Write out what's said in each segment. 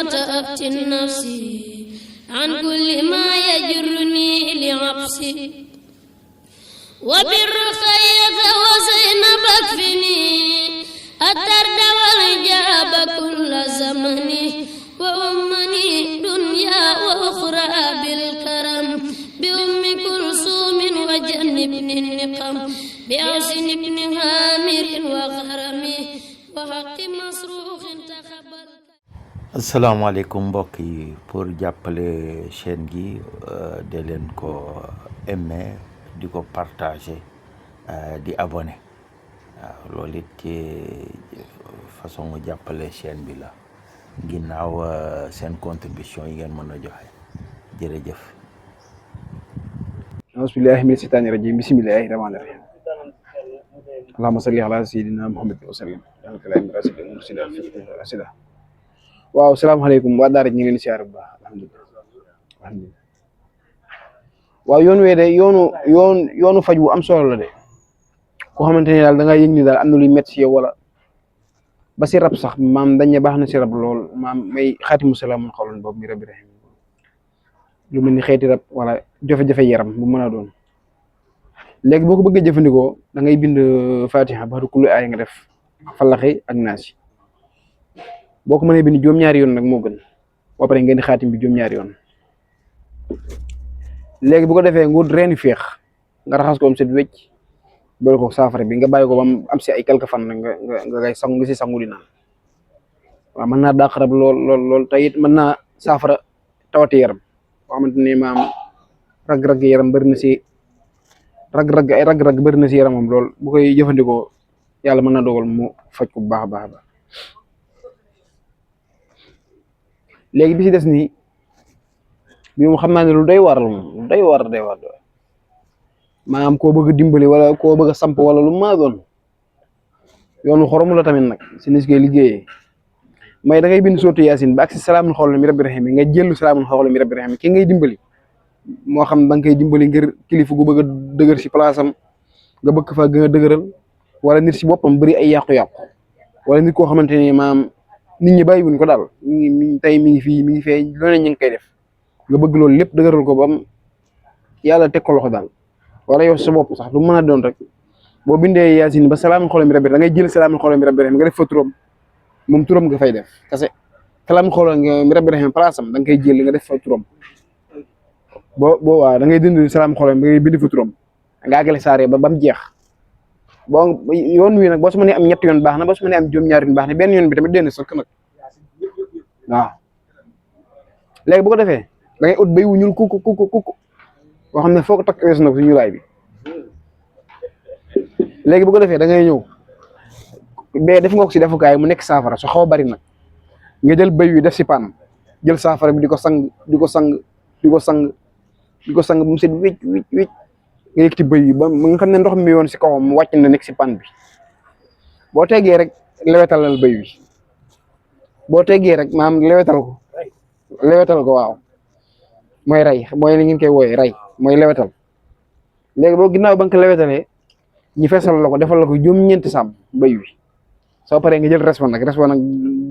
رحمة أفتن نفسي عن كل ما يجرني لعبسي وبر خيط وزينب اكفني الترد والجاب كل زمني وأمني دنيا وأخرى بالكرم بأم كلثوم وجنبني النقم بأوسن بن هامر وغرمي وحق مصروخ تخبل. asalaamaaleykum mbokk yi pour jàppale chaîne gi de leen ko aimer di ko partager di abonné waaw loolu it ci façon jàppale chaîne bi la ginnaaw seen contribution yi ngeen mën a joxe jërëjëf. Bismillahi mina shaytaani rajiim bismillahi rahmaani rahiim allahumma salli ala sayyidina Muhammad wa sallim waaw salaamaaleykum waa daara ñu ngi leen di siyaar bu baax alhamdulilah waaw yoon wee de yoonu faj bu am solo la de koo xamante ne daal da nga yëg ni daal am na luy métti si yow wala ba si rab sax maam dañ ne baax na si rab lool maam may xaatimu salaamun xawlan boobu mi rabbi rahim lu mel ni xeeti rab wala jafe-jafe yaram bu mën a doon léegi boo ko bëggee jëfandikoo da ngay bind fatiha ba kullu aaya nga def falaxi ak naasi boo ko mënee bind juróom-ñaari yoon nag moo gën ba pare ngeen di xaatim bi juróom-ñaari yoon léegi bu ko defee nga wut reeni féex nga raxas ko am set wecc boole ko saafara bi nga bàyyi ko ba am si ay quelque fan nga ngay sangu nga si sangu di naan waaw mën naa dàq rab lool te it mën naa saafara tawati yaram boo xamante ne maam rag-rag yaram bëri na si rag-rag bëri na si yaramam lool bu koy jëfandikoo yàlla mën na dogal mu faj ko bu baax a baax ba léegi bi si des nii bi moom xam naa ne lu doy war la moom lu doy war maanaam koo bëgg a dimbali wala koo bëgg a samp wala lu ma doon yoonu xoromu la tamit nag si nis koy liggéeyee may da ngay bind sootu yaasin ba ak si salaamul xawla mi rabbi rahim nga jëllu salaamul xawla mi rabbi rahim ki ngay dimbali moo xam da nga koy dimbali ngir kilifa gu bëgg a dëgër si place am nga bëgg fa gën a dëgëral wala nit si boppam bëri ay yàqu-yàqu wala nit koo xamante ne maam nit ñi bàyyiwuñ ko daal tey mi ngi fii mi ngi fee loolu ñu ngi koy def nga bëgg loolu lépp dëgëral ko bam yàlla teg ko loxo daal wala yow sa bopp sax lu mën a doon rek boo bindee yaasin ba salaamul xawla mi rabbi da ngay jël salaamul xawla mi rabbi nga def fa turam moom turam nga fay def kase salaamul xawla mi rabbi rahim place am da nga koy jël nga def fa turam boo waaw da ngay dindi salaamul xawla mi ngay bind fa turam nga àggale saare ba mu jeex boo yoon wi nag boo su mënee am ñetti yoon baax na boo su mënee am juróom-ñaari yoon baax na benn yoon bi tamit dénn sëkk nag waaw léegi bu ko defee da ngay ut bay wu ñuul kuk boo xam ne foo ko takk weesu na ko si ñuulaay bi léegi bu ko defee da ngay ñëw bee def nga ko si defukaay mu nekk saafara su xaw a bari nag nga jël bay wi def si pan jël saafara bi di ko sang bu mu set wicc nga yëkkati bëy yi ba nga xam ne ndox mi yoon si kawam mu wàcc na nekk si pan bi boo teggee rek lewetalal bëy wi boo teggee rek maam lewetal ko waaw mooy rey mooy li ngeen koy wooyee rey mooy lewetal léegi boo ginnaaw ba nga ko lewetalee ñu feesal la ko defal la ko juróom-ñeenti sàmm bëy wi soo paree nga jël res wa nag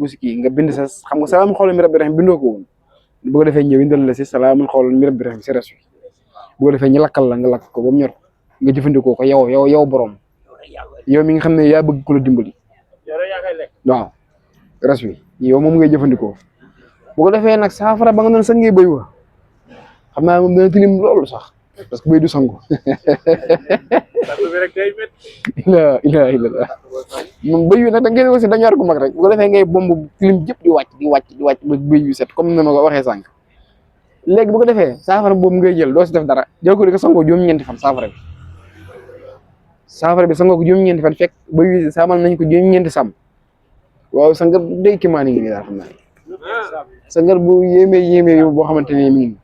bu si kii nga bind sa xam nga salaamul xawla mi rabbi rahim bindoo ko woon bu ko defee ñëw indal la si salaamul xawla mi rabbi rahim si res wi bu ko defee ñu lakkal la nga lakk ko ba mu ñor nga jëfandikoo ko yow borom yow mi nga xam ne yaa bëgg ku la dimbali waaw res wi yow moom ngay jëfandikoo bu ko defee nag saafara ba nga doon sangee bëy wa xam naa moom dana tilim loolu sax parce que bëy du sangu ila moom bëy wi nag da ngeen aussi dañu war ko mag rek bu ko defee ngay bomb tilim jëpp di wàcc ba bëy wi set comme ni ma ko waxee sànq léegi bu ko defee saafara boobu ngay jël doo si def dara jël ko di ko sangoo juróom-ñeenti fan saafara bi sangoo ko juróom-ñeenti fan fekk ba yu saamal nañ ko juróom-ñeenti sàmm waaw sangar day kimaan ngi nii daal xam naa sangar bu yéemee yow boo xamante ne mi ngi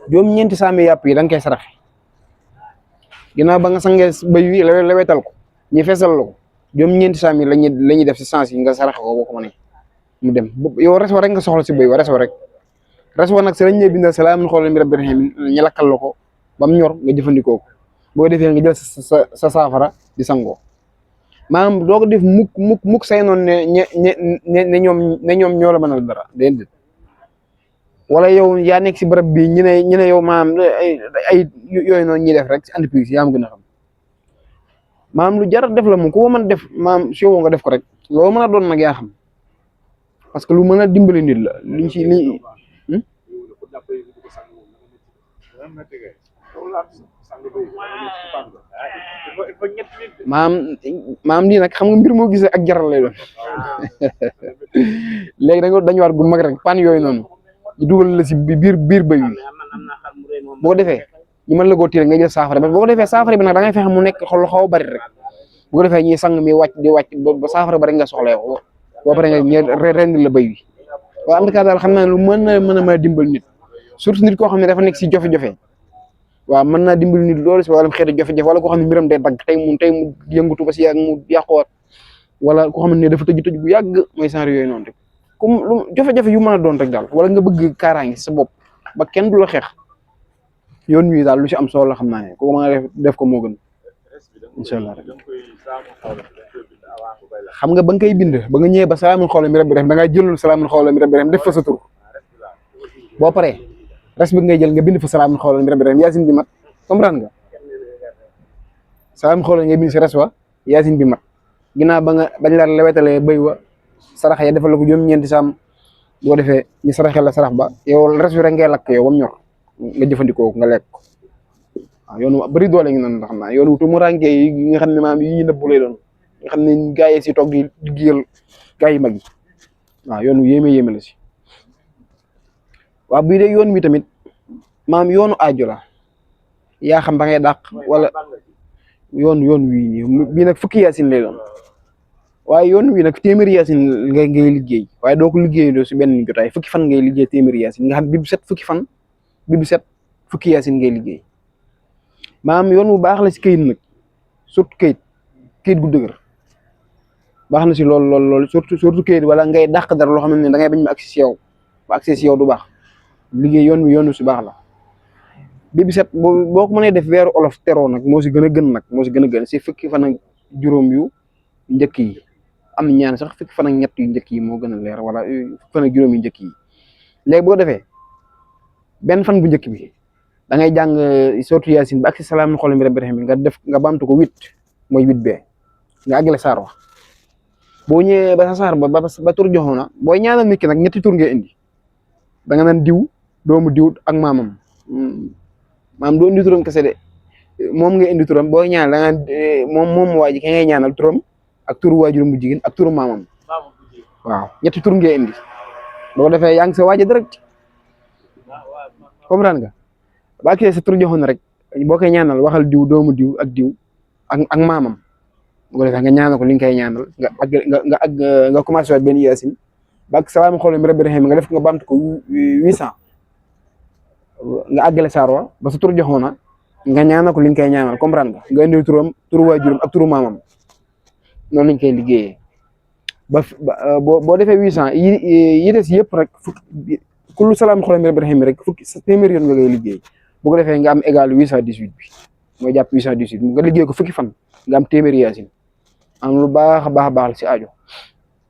juróom-ñeenti sàmmi yàpp yi da nga koy saraxe ginnaaw ba nga sangee bay wi lewetal ko ñu feesal la ko juróom-ñeenti sàmmi la ñuy def si sens yi nga saraxe ko boo ko mënee mu dem yow res wa rek nga soxla si bay wa res wa rek res wa nag si lañ ñëw bindal salaamun xawlan min rabbir rahiim ñu lakkal la ko ba mu ñor nga jëfandikoo ko boo defee nga jël sa saafara di sangoo maanaam doo ko def mukk say noonu ne ñoom ñoo la mënal dara déedéet wala yow yaa nekk si barab bi ñu ne yow maanaam ay yooyu noonu ñuy def rek si entreprise yaa ma gën a xam maanaam lu jar def la moom ku ko mën def maanaam si yow nga def ko rek loo mën a doon nag yaa xam parce que lu mën a dimbali nit la liñ ci li maam lii nag xam nga mbir moo gisee ak jaral lay doon léegi dañu war gu mag rek pan yooyu noonu ñu dugal la si biir bëy wi boo ko defee ñu mën la koo tiire nga jël saafara boo ko defee saafara bi nag da ngay fexe mu nekk xol xaw bari rek bu ko defee ñuy sang mi wàcc di wàcc ba saafara bari nga soxla yow boo pare nga rendi la bëy wi waaw en tout cas daal xam naa ne lu mën a dimbal nit surtout nit koo xam ne dafa nekk si jafe-jafe waaw mën naa dimbali nit loolu si wàllum xeetu jafe-jafe wala koo xam ne mbiram day dagg tey mu yëngutu ba si yàgg mu yàquwaat wala koo xam ne dafa tëj bu yàgg mooy genre yooyu noonu rek comme lu jafe-jafe yu mën a doon rek daal wala nga bëgg kaaraange sa bopp ba kenn du la xeex yoon wi daal lu si am solo la xam naa ne kooku mën a def ko moo gën incha allah rek xam nga ba nga koy bind ba nga ñëwee ba salaamun xawlan min rabbir rahim da ngaa jëlul salaamun xawlan min rabbir rahim def fa sa tur boo paree res bi ngay jël nga bind fa salaamun xawlan min rabbir rahim yaasin bi mat comprendre nga salaamun xawlan ngay bind si res wa yaasin bi mat ginnaaw ba nga bañ la lewetalee bëy wa sarax ya defal la ko juróom-ñeenti saam boo defee ñu saraxel la sarax ba yow res bi rek ngay lakk yow bam ñor nga jëfandikoo nga lekk waaw yoonu bëri doole ngi noonu xam naa yoonu tumuraanke yi nga xam ne maam yi nëbbu lay doon nga xam ne gaa yi si toog di liggéeyal gaa yi mag yi waaw yoonu yéeme la si waaw bii de yoon wi tamit maam yoonu aajo la yaa xam ba ngay dàq wala yoon wii nii bii nag fukki yaasin lay doon waaye yoon wi nag téeméeri yaasin ngay liggéey waaye doo ko liggéey si benn jotaay fukki fan ngay liggéey téeméeri yaasin nga xam bi bu set fukki fan bi bu set fukki yaasin ngay liggéey maam yoon bu baax la si këyit nag surtout këyit gu dëgër baax na si lool surtout këyit wala ngay dàq dara loo xam ne da ngay bañ ma agsi si yow ba agsi si yow du baax liggéey yoon si baax la bi bu set boo ko mënee def weeru olof teroo nag moo si gën a gën si fukki fan ak juróom yu njëkk yi am na ñaan sax fukki fan ak ñett yu njëkk yi moo gën a leer wala fukki fan ak juróom yu njëkk yi léegi boo defee benn fan bu njëkk bi da ngay jàng sourate Yaasin ba ak si salaamun xawlan min rabbir rahim nga baamtu ko 8 mooy 8b nga àggale saar wax boo ñëwee ba sa saar ba tur joxoon na booy ñaanal nit ki nag ñetti tur ngay indi da nga naan diw doomu diw ak maamam doo indi turam kese de moom nga indi turam booy ñaanal da nga moom waa ji ka ngay ñaanal turam ak turu waajuram bu jigéen ak turu maamam waaw ñetti tur ngay indi boo defee yaa ngi sa waaji direct comprendre nga ba kii sa tur joxoon rek boo koy ñaanal waxal diw doomu diw ak maamam bu ko defee nga ñaanal ko li nga koy ñaanal nga commencé waat benn yaasin ba ak salaamun xawlan min rabbir rahim nga def ko nga bamtu ko 800 nga àggale saar wa ba sa tur joxoon nga ñaanal ko li nga koy ñaanal comprendre nga indi turam turu waajuram ak turu maamam noonu lañ koy liggéeyee boo defee 800 yi des yëpp rek kullu salaamun xawlan min rabbir rahim rek fukki téeméer yoon nga koy liggéey bu ko defee nga am égal 818 bi mooy jàpp 818 nga liggéey ko fukki fan nga am téeméeri yaasin am lu baax a baax la si aajo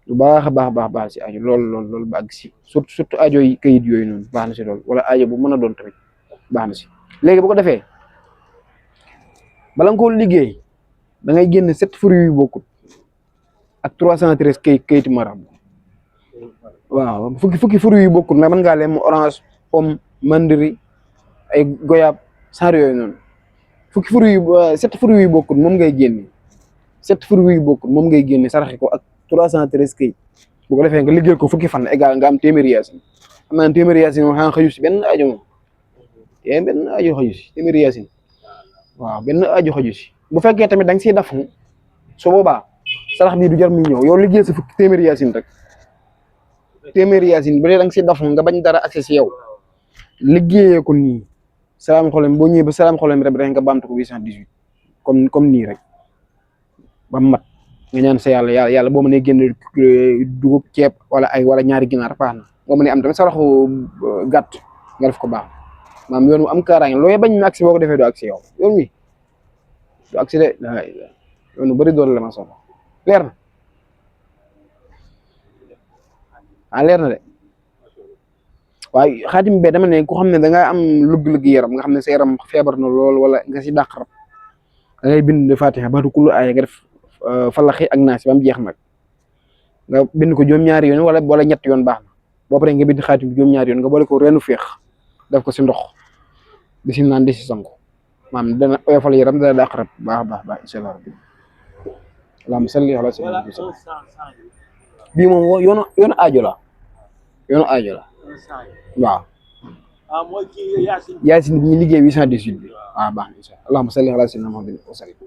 lu baax a baax la si aajo lool ba àgg si surtout aajo yi kayit yooyu noonu baax na si lool wala aajo bu mën a doon tamit baax na si léegi bu ko defee bala nga koo liggéey da ngay génn 7 fruits yu bokkut ak 313 kayiti marabu waaw fukki fruits yu bokkut nag mën ngaa lem orange pomme mandari ay goyab saar yooyu noonu fukki fruits yu 7 fruits yu bokkut moom ngay génne 7 fruits yu bokkut moom ngay génne saraxe ko ak 313 kayit bu ko defee nga liggéey ko fukki fan égal nga am téeméeri yaasin xam naa téeméeri yaasin moom xanaa xaju si benn aajo moom benn aajo xaju si téeméeri yaasin waaw benn aajo xaju si bu fekkee tamit da nga siy dafu su boobaa sarax bii du jar muy ñëw yow liggéey sa fukki téeméeri yaasin rek téeméeri yaasin bu dee da nga siy dafu nga bañ dara accès si yow liggéeyee ko nii salaamun xawlan boo ñëwee ba salaamun xawlan min rabbir rahim nga baamtu ko 818 comme nii rek ba mat nga ñaan sa yàlla boo mënee génn dugub ceeb wala ñaari ginaar baax na boo mënee am tamit saraxu gàtt nga def ko baax maam yoon wu am kaaraange looy bañ mu agsi boo ko defee du agsi yow yoon wi du agsi de yoon wu bëri doole la ma soxla leer na leer na de waaye xaatim be dama ne ku xam ne da nga am lugg-lugg yaram nga xam ne sa yaram feebar na lool wala nga si dàq rab da ngay bind Fatiha baatu kullu aaya nga def falaxi ak naasi ba mu jeex nag nga bind ko juróom-ñaari yoon wala ñett yoon baax na boo paree nga bind xaatim bi juróom-ñaari yoon nga boole ko reenu féex def ko si ndox di si naan di si sangu maam dana oyofal yaram dana dàq rab baax incha allah rabbi allahumma salli ala sayyidina bii moom yoonu aajo la waaw yaasin bi ñu liggéey 818 bi waaw baax na incha allah allahumma salli ala sayyidina Muhammad wa sallim